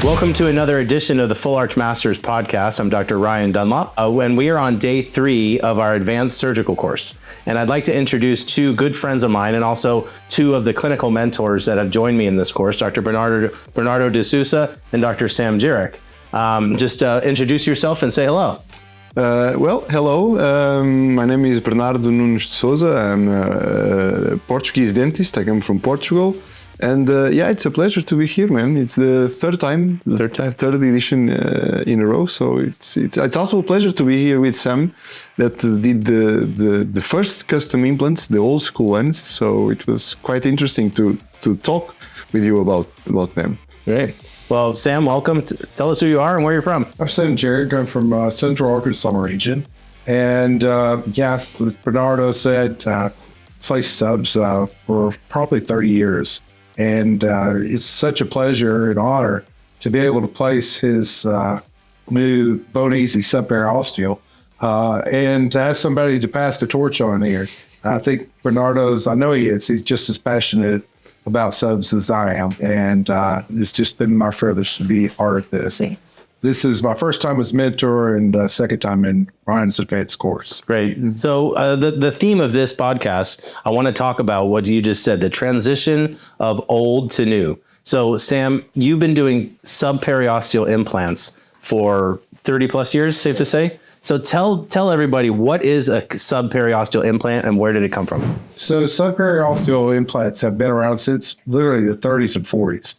Welcome to another edition of the Full Arch Masters podcast. I'm Dr. Ryan Dunlop, and we are on day 3 of our advanced surgical course. And I'd like to introduce 2 good friends of mine and also 2 of the clinical mentors that have joined me in this course, Dr. Bernardo de Sousa and Dr. Sam Jirek. Just introduce yourself and say hello. Hello. My name is Bernardo Nunes de Sousa. I'm a Portuguese dentist. I come from Portugal. And it's a pleasure to be here, man. It's the third edition in a row. So it's also a pleasure to be here with Sam, that did the first custom implants, the old school ones. So it was quite interesting to talk with you about them. Great. Well, Sam, welcome. Tell us who you are and where you're from. I'm Sam Jirek. I'm from Central Arkansas region. And as Bernardo said, placed subs for probably 30 years. And it's such a pleasure and honor to be able to place his new Bone Easy subperiosteal and to have somebody to pass the torch on here. I think I know he is. He's just as passionate about subs as I am. And it's just been my privilege to be part of this. This is my first time as mentor and second time in Ryan's advanced course. Great. So the theme of this podcast, I want to talk about what you just said, the transition of old to new. So Sam, you've been doing subperiosteal implants for 30 plus years, safe to say. So tell everybody, what is a subperiosteal implant and where did it come from? So subperiosteal implants have been around since literally the 30s and 40s.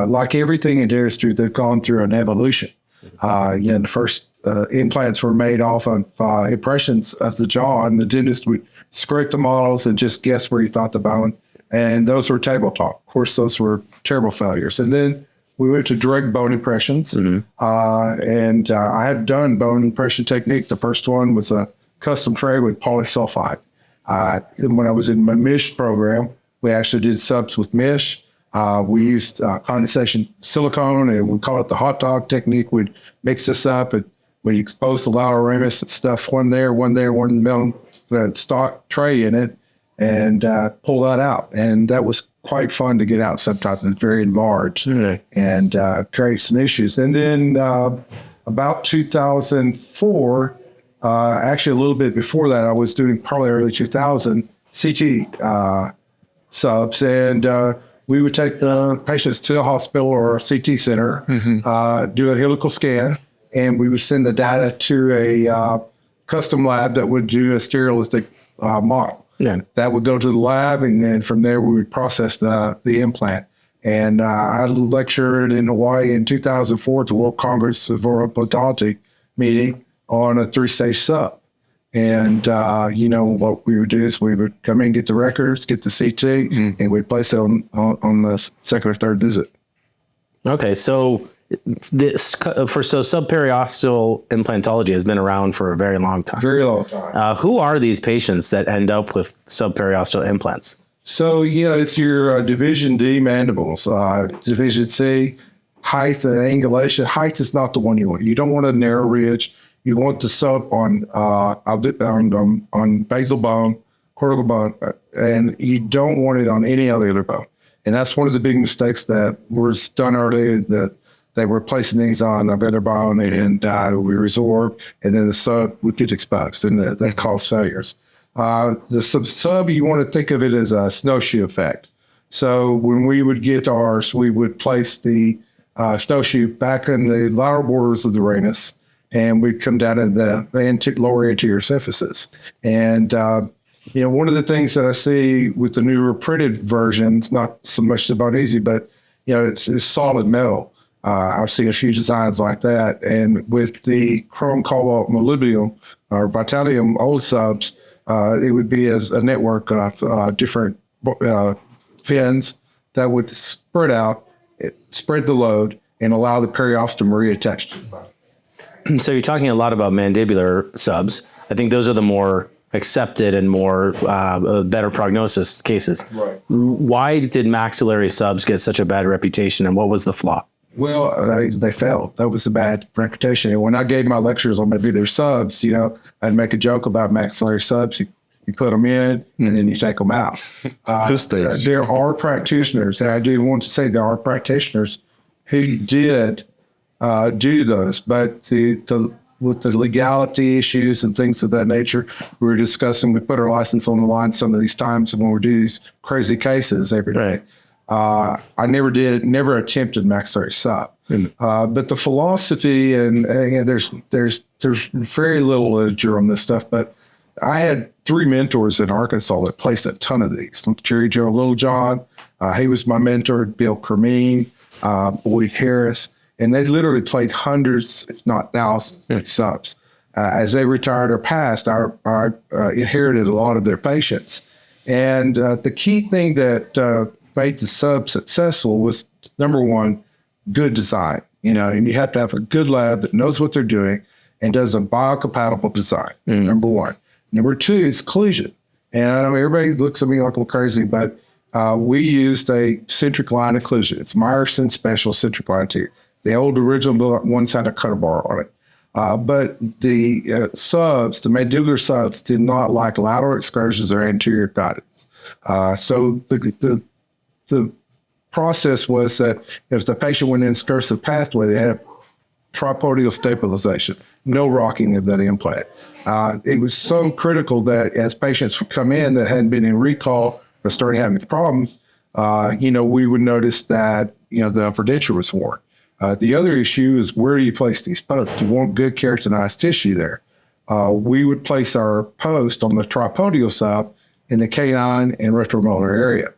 Like everything in dentistry, they've gone through an evolution. The first implants were made off of impressions of the jaw, and the dentist would scrape the models and just guess where he thought the bone. And those were tabletop. Of course, those were terrible failures. And then we went to direct bone impressions. And I had done bone impression technique. The first one was a custom tray with polysulfide. And when I was in my MISH program, we actually did subs with MISH. We used condensation silicone, and we call it the hot dog technique. We'd mix this up, and we expose the lateral ramus and stuff, one there, one in the middle, with a stock tray in it, and pull that out. And that was quite fun to get out sometimes. It's very enlarged and create some issues. And then about 2004, actually a little bit before that, I was doing probably early 2000 CT subs, and we would take the patients to a hospital or a CT center, do a helical scan, and we would send the data to a custom lab that would do a stereolithic model. Yeah. That would go to the lab, and then from there we would process the implant. And I lectured in Hawaii in 2004 at the World Congress of Odontology meeting on a 3-stage sub. And, what we would do is we would come in, get the records, get the CT, and we'd place it on the second or third visit. Okay, so subperiosteal implantology has been around for a very long time. Very long time. Who are these patients that end up with subperiosteal implants? So, it's your Division D mandibles, Division C, height and angulation. Height is not the one you want. You don't want a narrow ridge. You want the sub on basal bone, cortical bone, and you don't want it on any other bone. And that's one of the big mistakes that was done early, that they were placing these on a better bone, and we resorb, and then the sub would get exposed, and that caused failures. The sub, you want to think of it as a snowshoe effect. So when we would get ours, we would place the snowshoe back in the lateral borders of the ramus, and we'd come down to the lower anterior symphysis. And, one of the things that I see with the newer printed versions, not so much the Bone Easy, but, it's solid metal. I've seen a few designs like that. And with the chrome cobalt molybdenum or Vitalium old subs, it would be as a network of different fins that would spread out, spread the load, and allow the periosteum to reattach to the bone. So you're talking a lot about mandibular subs. I think those are the more accepted and more better prognosis cases. Right. Why did maxillary subs get such a bad reputation, and what was the flaw? Well, they failed. That was a bad reputation. And when I gave my lectures on mandibular subs, I'd make a joke about maxillary subs. You put them in, and then you take them out. There are practitioners, and I do want to say there are practitioners who did do those, but with the legality issues and things of that nature we were discussing, we put our license on the line some of these times when we do these crazy cases every day. I never attempted maxillary sub. But the philosophy and there's very little literature on this stuff, but I had 3 mentors in Arkansas that placed a ton of these. Jerry Joe Littlejohn, he was my mentor, Bill Kermeen, Boyd Harris, and they literally played hundreds, if not thousands, of subs. As they retired or passed, I inherited a lot of their patients. And the key thing that made the sub successful was, number one, good design. And you have to have a good lab that knows what they're doing and does a biocompatible design, number one. Number two is occlusion. And I know everybody looks at me like I'm crazy, but we used a centric line occlusion. It's Meyerson Special Centric Line teeth. The old original ones had a cutter bar on it. But the subs, the mandibular subs, did not like lateral excursions or anterior guidance. So the process was that if the patient went in excursive pathway, they had tripodial stabilization, no rocking of that implant. It was so critical that as patients would come in that hadn't been in recall or started having problems, we would notice that, the upper denture was worn. The other issue is, where do you place these posts? You want good keratinized tissue there. We would place our post on the tripodial sub in the canine and retromolar area.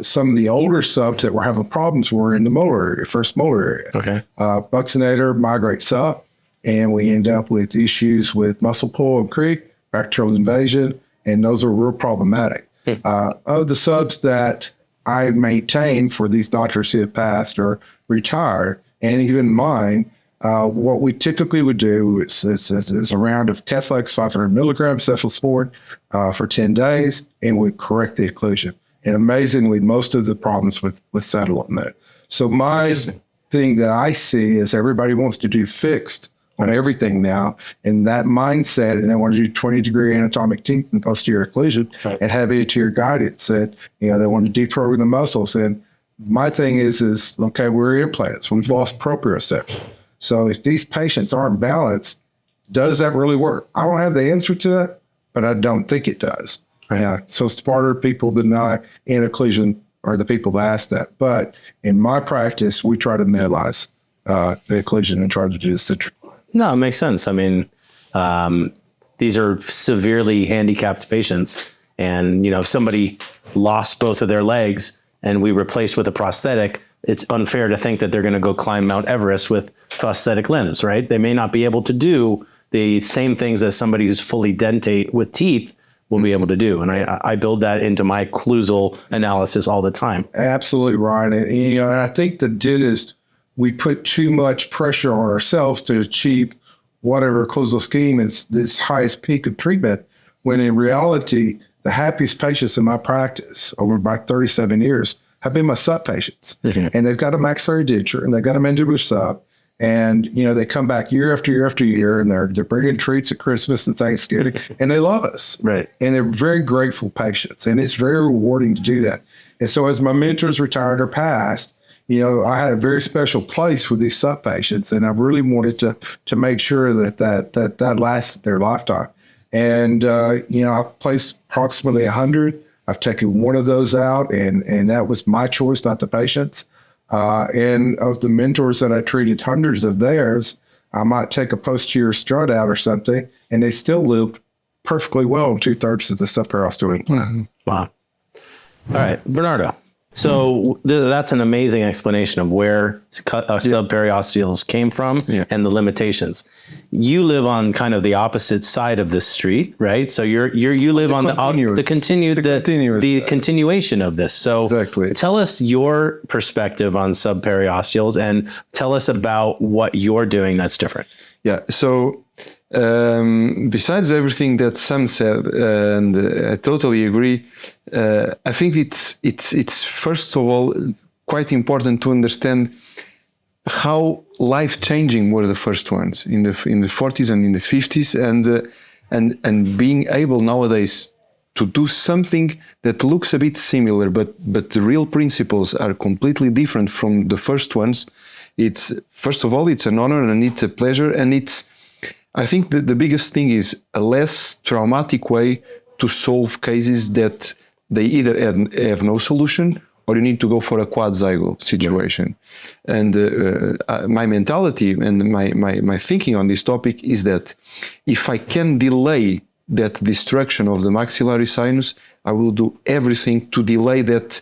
Some of the older subs that were having problems were in the molar area, first molar area. Okay. Buccinator migrates up, and we end up with issues with muscle pull and creep, bacterial invasion, and those are real problematic. Of the subs that I maintain for these doctors who have passed or retired, and even mine, what we typically would do is a round of Teflex 500 milligrams cephalosporin for 10 days, and we correct the occlusion. And amazingly, most of the problems would settle on that. So my thing that I see is everybody wants to do fixed on everything now, and that mindset, and they want to do 20-degree anatomic teeth and posterior occlusion and have anterior guidance, and they want to deprogram the muscles. And my thing is okay, we're implants. We've lost proprioception. So if these patients aren't balanced, does that really work? I don't have the answer to that, but I don't think it does. So smarter people than I in occlusion are the people that ask that. But in my practice, we try to minimize the occlusion and try to do the centric. No, it makes sense. I mean, these are severely handicapped patients, and if somebody lost both of their legs and we replaced with a prosthetic, it's unfair to think that they're going to go climb Mount Everest with prosthetic limbs, right? They may not be able to do the same things as somebody who's fully dentate with teeth will be able to do. And I build that into my occlusal analysis all the time. Absolutely right. And I think the dentist, we put too much pressure on ourselves to achieve whatever occlusal scheme is this highest peak of treatment, when in reality, the happiest patients in my practice over my 37 years have been my sub patients. And they've got a maxillary denture and they've got a mandibular sub. And, they come back year after year after year, and they're bringing treats at Christmas and Thanksgiving, and they love us. Right. And they're very grateful patients, and it's very rewarding to do that. And so as my mentors retired or passed, I had a very special place with these sub patients, and I really wanted to make sure that lasted their lifetime. And, I've placed approximately 100. I've taken one of those out, and that was my choice, not the patient's. And of the mentors that I treated hundreds of theirs, I might take a posterior strut out or something, and they still lived perfectly well in 2/3 of the subperiosteal implant. Wow. All right, Bernardo. So that's an amazing explanation of where subperiosteals came from and the limitations. You live on kind of the opposite side of this street, right? So you live on the continuation of this. So exactly. Tell us your perspective on subperiosteals and tell us about what you're doing that's different. Yeah. So besides everything that Sam said, and I totally agree, I think it's first of all quite important to understand how life-changing were the first ones in the 40s and in the 50s, and being able nowadays do something that looks a bit similar, but the real principles are completely different from the first ones. It's, first of all, it's an honor and it's a pleasure, and I think the biggest thing is a less traumatic way to solve cases that they either have no solution or you need to go for a quad-zygo situation. And my mentality and my thinking on this topic is that if I can delay that destruction of the maxillary sinus, I will do everything to delay that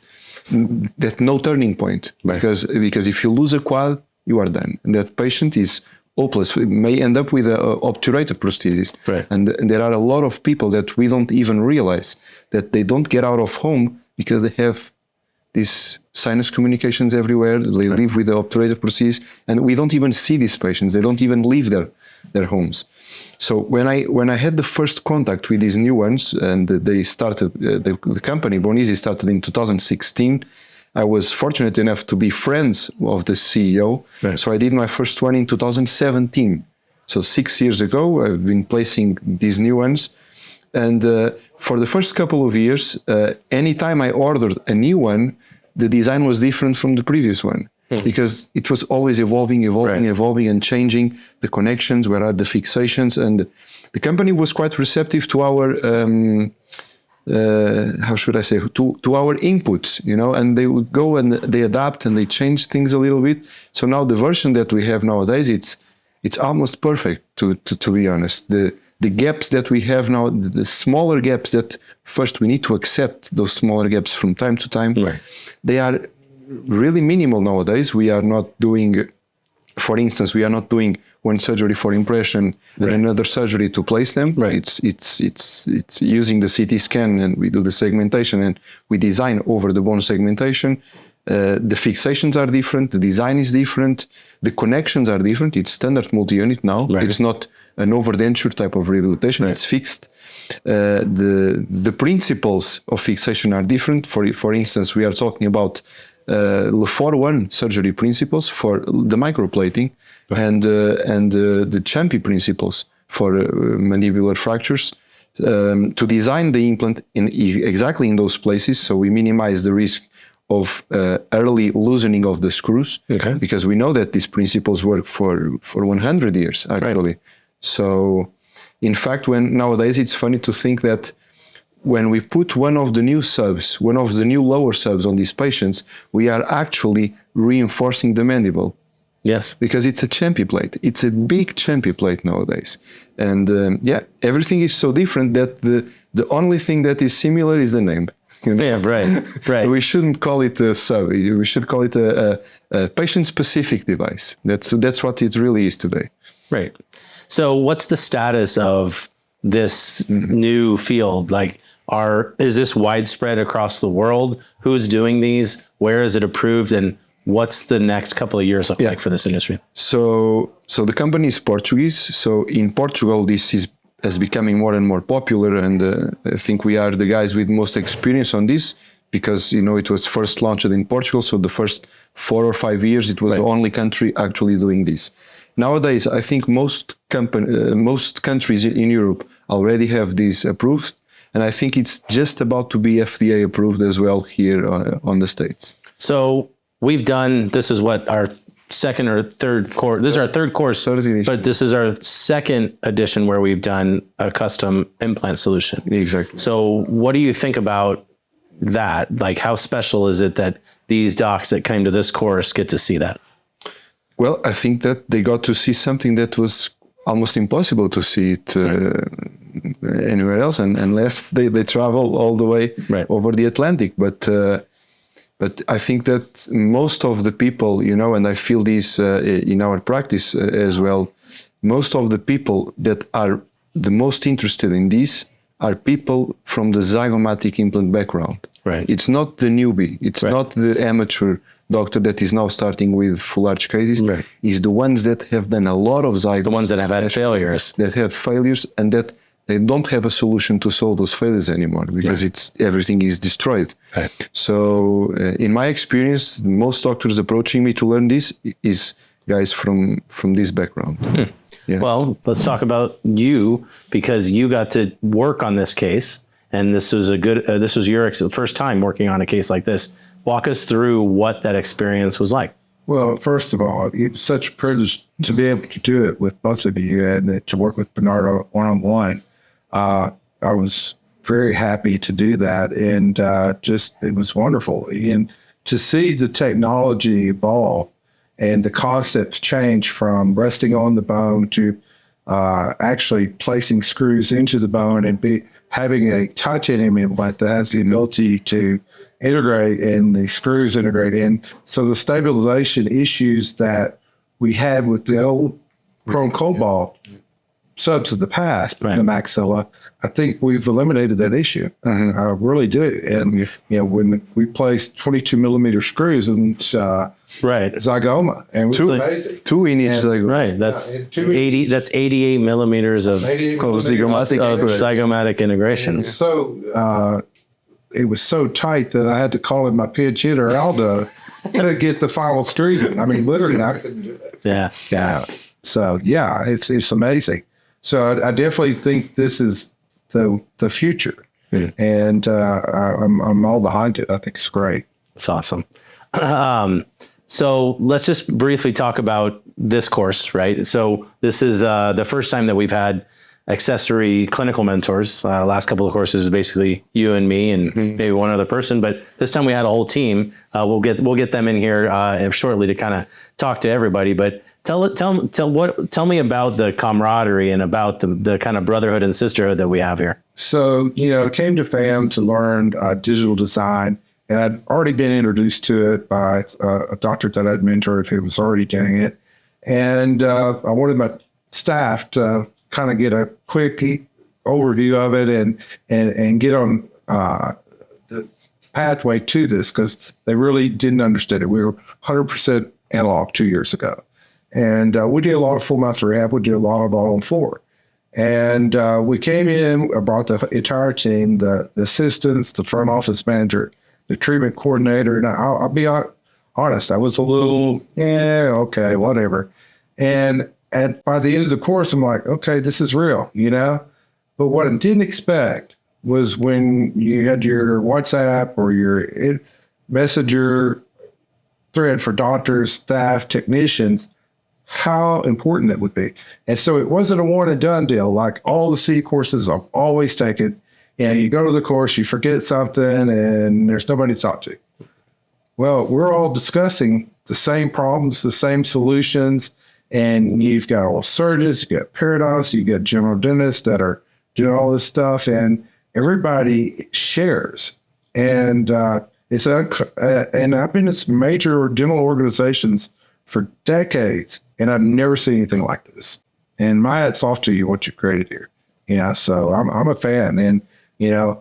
no turning point. Right. Because if you lose a quad, you are done. And that patient is hopeless. We may end up with a obturator prosthesis. Right. And there are a lot of people that we don't even realize that they don't get out of home because they have these sinus communications everywhere. They live with the obturator prosthesis, and we don't even see these patients. They don't even leave their homes. So when I had the first contact with these new ones, and they started, the company Bonisi started in 2016, I was fortunate enough to be friends of the CEO. Right. So I did my first one in 2017. So 6 years ago, I've been placing these new ones. And for the first couple of years, anytime I ordered a new one, the design was different from the previous one. Because it was always evolving and changing the connections, where are the fixations. And the company was quite receptive to our, how should I say, to our inputs, you know, and they would go and they adapt and they change things a little bit. So now the version that we have nowadays, it's almost perfect, to be honest. The gaps that we have now, the smaller gaps that first we need to accept those smaller gaps from time to time, they are really minimal nowadays. We are not doing, for instance, one surgery for impression and another surgery to place them. Right. It's using the CT scan, and we do the segmentation and we design over the bone segmentation. The fixations are different, the design is different, the connections are different. It's standard multi-unit now. Right. It's not an overdenture type of rehabilitation. Right. It's fixed. The principles of fixation are different. For instance, we are talking about Lefort-1 surgery principles for the microplating, and the Champy principles for mandibular fractures, to design the implant exactly in those places, so we minimize the risk of early loosening of the screws, because we know that these principles work for 100 years actually. Right. So in fact, nowadays it's funny to think that when we put one of the new lower subs on these patients, we are actually reinforcing the mandible. Yes. Because it's a Champy plate. It's a big Champy plate nowadays. And everything is so different that the only thing that is similar is the name. Yeah, right. We shouldn't call it a sub. We should call it a patient-specific device. That's what it really is today. Right. So what's the status of this new field? Like, is this widespread across the world? Who's doing these? Where is it approved? And what's the next couple of years look like for this industry? So the company is Portuguese. So in Portugal, this is becoming more and more popular. And I think we are the guys with most experience on this, because, you know, it was first launched in Portugal. So the first 4 or 5 years, it was the only country actually doing this. Nowadays, I think most countries in Europe already have this approved. And I think it's just about to be FDA approved as well here on the States. So this is what, our second or third course. This is our third course, but this is our second edition where we've done a custom implant solution. Exactly. So what do you think about that? Like, how special is it that these docs that came to this course get to see that? Well, I think that they got to see something that was almost impossible to see it anywhere else, unless they travel all the way over the Atlantic. But I think that most of the people, you know, and I feel this in our practice as well, most of the people that are the most interested in this are people from the zygomatic implant background. Right. It's not the newbie. It's not the amateur doctor that is now starting with full arch cases. Right. It's the ones that have done a lot of zygos. The ones that have had failures. That have failures, and that they don't have a solution to solve those failures anymore, because everything is destroyed. Right. So in my experience, most doctors approaching me to learn this is guys from this background. Yeah. Well, let's talk about you, because you got to work on this case and this was this was your first time working on a case like this. Walk us through what that experience was like. Well, first of all, it's such a privilege to be able to do it with both of you and to work with Bernardo one-on-one. I was very happy to do that, and it was wonderful. And to see the technology evolve and the concepts change from resting on the bone to actually placing screws into the bone and having a titanium implant that has the ability to integrate and the screws integrate in. So the stabilization issues that we had with the old chrome cobalt subs of the past, the Maxilla, I think we've eliminated that issue. I really do. And when we placed 22 millimeter screws in zygoma, and it was amazing. 2 in each zygoma. Right. That's 80. That's 88 millimeters of zygomatic integration. So it was so tight that I had to call in my pinch hitter Aldo to get the final screws in. I mean, literally, I couldn't do it. Yeah. So it's amazing. So I definitely think this is the future, and I'm all behind it. I think it's great. It's awesome. So let's just briefly talk about this course, right? So this is the first time that we've had accessory clinical mentors. Last couple of courses is basically you and me and maybe one other person, but this time we had a whole team. We'll get them in here shortly to kind of talk to everybody. But tell me about the camaraderie and about the kind of brotherhood and sisterhood that we have here. So I came to FAM to learn digital design, and I'd already been introduced to it by a doctor that I'd mentored who was already doing it, and I wanted my staff to kind of get a quick overview of it and get on the pathway to this, because they really didn't understand it. We were 100% analog 2 years ago. And we did a lot of full mouth rehab. We did a lot of all-on-4. And we came in, I brought the entire team, the assistants, the front office manager, the treatment coordinator. And I'll be honest, I was a little, okay, whatever. And by the end of the course, I'm like, okay, this is real, But what I didn't expect was when you had your WhatsApp or your Messenger thread for doctors, staff, technicians, how important that would be. And so it wasn't a one and done deal. Like all the C courses I've always taken, you go to the course, you forget something, and there's nobody to talk to. Well, we're all discussing the same problems, the same solutions, and you've got all surgeons, you've got periodontists, you've got general dentists that are doing all this stuff, and everybody shares. And and I've been in some major dental organizations for decades, and I've never seen anything like this. And my hat's off to you, what you created here. So I'm a fan, and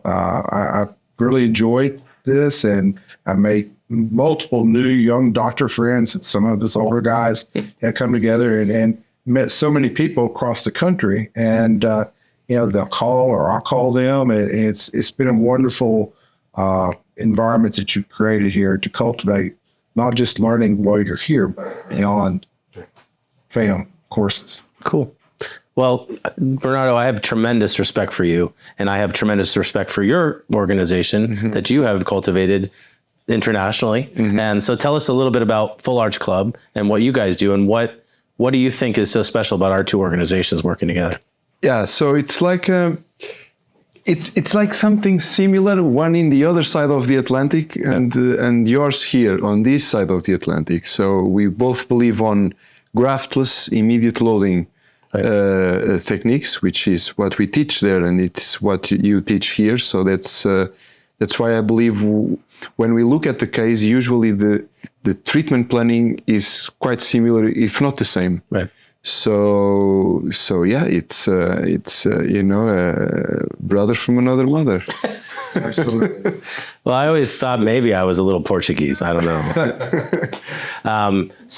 I really enjoyed this, and I made multiple new young doctor friends, and some of us older guys that come together and met so many people across the country. And they'll call or I'll call them, and it's been a wonderful environment that you've created here to cultivate not just learning while you're here, but beyond FAM courses. Cool. Well, Bernardo, I have tremendous respect for you, and I have tremendous respect for your organization that you have cultivated internationally. And so tell us a little bit about Full Arch Club and what you guys do, and what do you think is so special about our two organizations working together? Yeah, so it's like it's like something similar, one in the other side of the Atlantic and yours here on this side of the Atlantic. So we both believe on graftless immediate loading techniques, which is what we teach there, and it's what you teach here. So that's why I believe when we look at the case, usually the treatment planning is quite similar, if not the same. Right. So yeah, it's a brother from another mother. Absolutely. Well, I always thought maybe I was a little Portuguese. I don't know.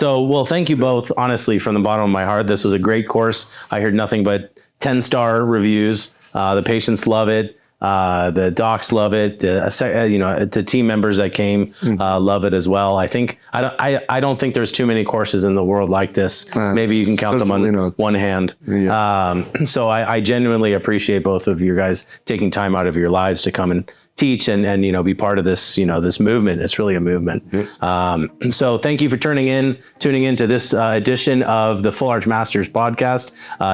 Well, thank you both, honestly, from the bottom of my heart. This was a great course. I heard nothing but 10-star reviews. The patients love it. The docs love it. The team members that came love it as well. I think I don't think there's too many courses in the world like this. Maybe you can count them on one hand. Yeah. So I genuinely appreciate both of you guys taking time out of your lives to come and teach and be part of this this movement. It's really a movement. Yes. So thank you for tuning in to this edition of the Full Arch Masters podcast.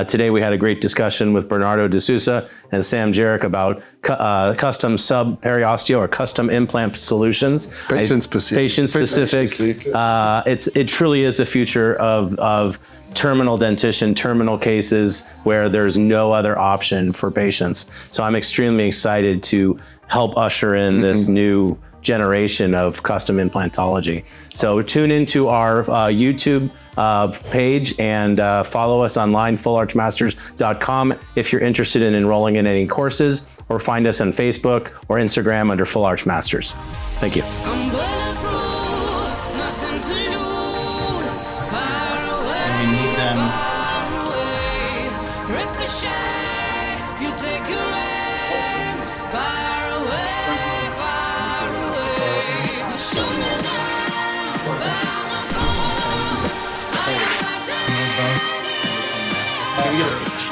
Today we had a great discussion with Bernardo De Sousa and Sam Jarek about custom subperiosteal or custom implant solutions. Patient specific. It truly is the future of terminal dentition, terminal cases where there's no other option for patients. So I'm extremely excited to help usher in this new generation of custom implantology. So tune into our YouTube page and follow us online, fullarchmasters.com, if you're interested in enrolling in any courses, or find us on Facebook or Instagram under Full Arch Masters. Thank you. I'm bulletproof, nothing to lose. Far away, And we need them. far away. Ricochet, you take your aim. Far away, far away. You shoot me down, but I won't fall. I am titanium.